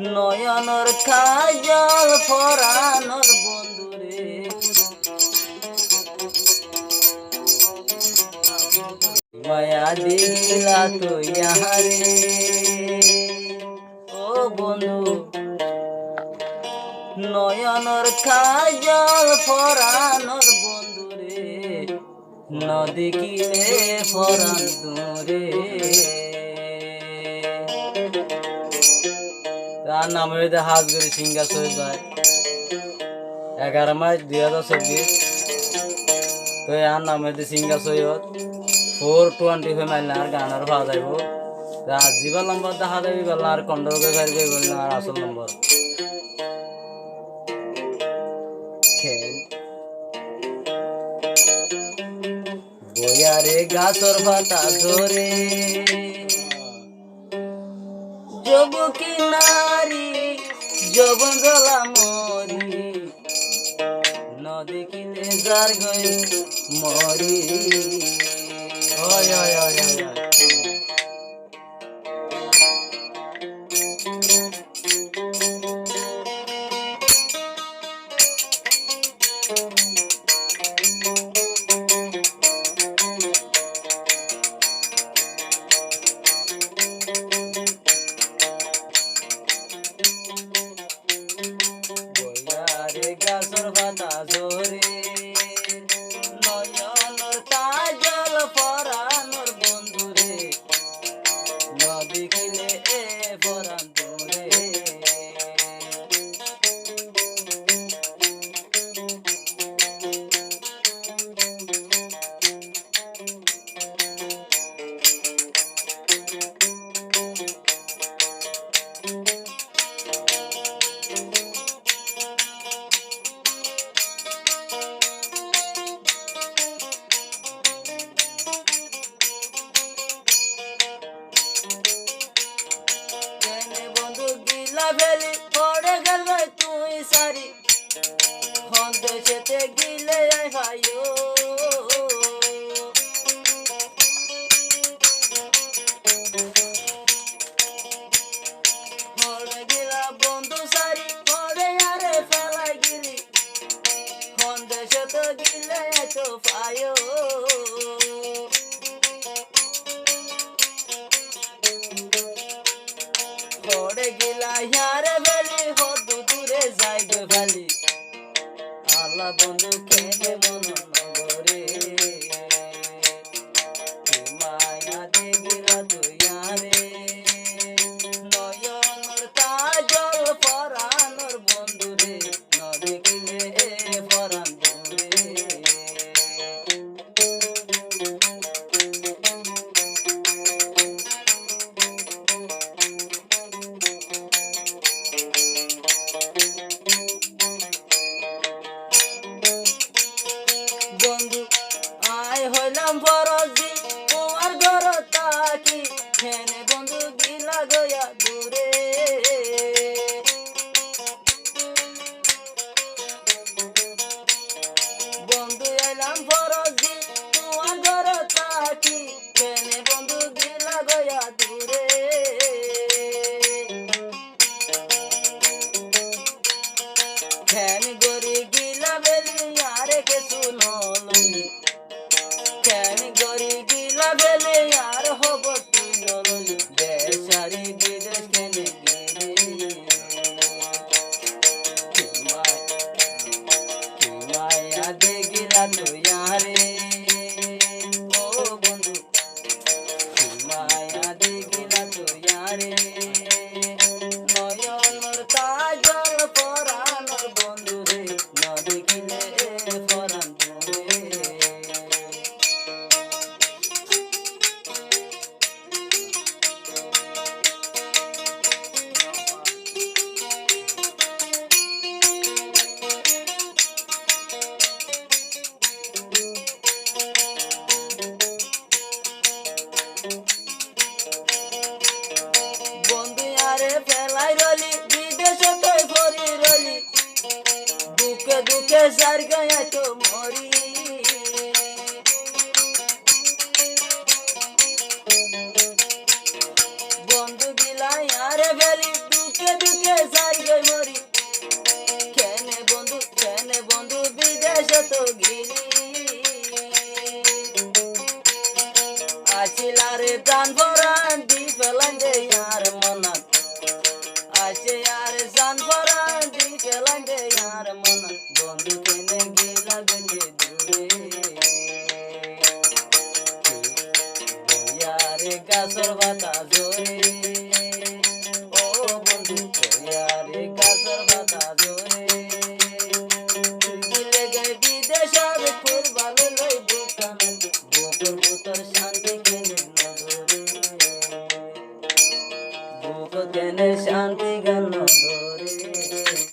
নয়নর কাজল পরানোর বন্ধুরে মায়া দিলা তো ইহারে ও বন্ধু নয়নর কাজল পরানোর বন্ধুরে নদী কিলে পরান দূরে তার নাম হইতে হাজগরি সিঙ্গার শহীদ ভাই 11 মার্চ 2024 তো আর নাম হইতে সিঙ্গার সৈয়দ 425 মাইল আর গানের পাওয়া যাইব জীবন নম্বর দেখা যাবি বললাম আর কন্ডলকে ফেরবে বললাম আর আসল নম্বর বয়ারে গাছর পাতা ধরে যুবকী নারী যৌবন জ্বলা মরি নদেখিলে যার গই মরি হয় হয় হয় হয় গাছর পাতা ধরে নয়নর কাজল পরানোর বন্ধুরে নদী কিলে পরান দূরে ভেলি পড়ে গেল ভাই তুই সারি দেশেতে গিলে ভাইও পড়ে গেলা বন্ধু সারি পড়ে আরে ফেলাই গিলি দেশেতে গিলে তো পায়ো পড়ে গেলা ইয়ারে ভেলি হদু দূরে যাইবে ভেলি আল্লাহ বন্ধু কেনে মন নগরে মায়া দে গেলা তুই ইয়ারে নয়নর কাজল পরানোর বন্ধুরে নদেখিলে পরান দূরে বন্ধু আয় হইলাম বরজি তোমার ঘর তাকি হেনে বন্ধু গিলা গয়া দূরে বন্ধু আইলাম বরজি তোমার ঘর তাকি হেনে বন্ধু গিলা গয়া দূরে হেনে গরি গিলা বেলি আরে কে শুনলি কেন গরি গিলা বেলে আর হব তুই নলি দেশারি বিদেশ কেন গিরি মায়া দে গিলা তুই আরে ও বন্ধু মায়া দে গিলা তুই আরে নয়নর কাজল পরানোর বন্ধুরে নদেখিলে পরান দূরে বন্ধু আরে ফেলাই রলি বিদেশে তুই ভরি রলি দুঃখে দুঃখে যার গায়া তো মরি বন্ধু গিলা আরে ভেলি দুঃখ দুঃখে দুঃখে সারি গই মরি কেনে বন্ধু বিদেশে তো গিরি আসিলারে প্রাণ ভরান দি ফেলান দে আর মনাত আসে আর জান ভরান দি ফেলান দে আর মনাত বন্ধু কেনে গিলা গঞ্জে দূরে বইয়ারে গাছর বাতা জোরে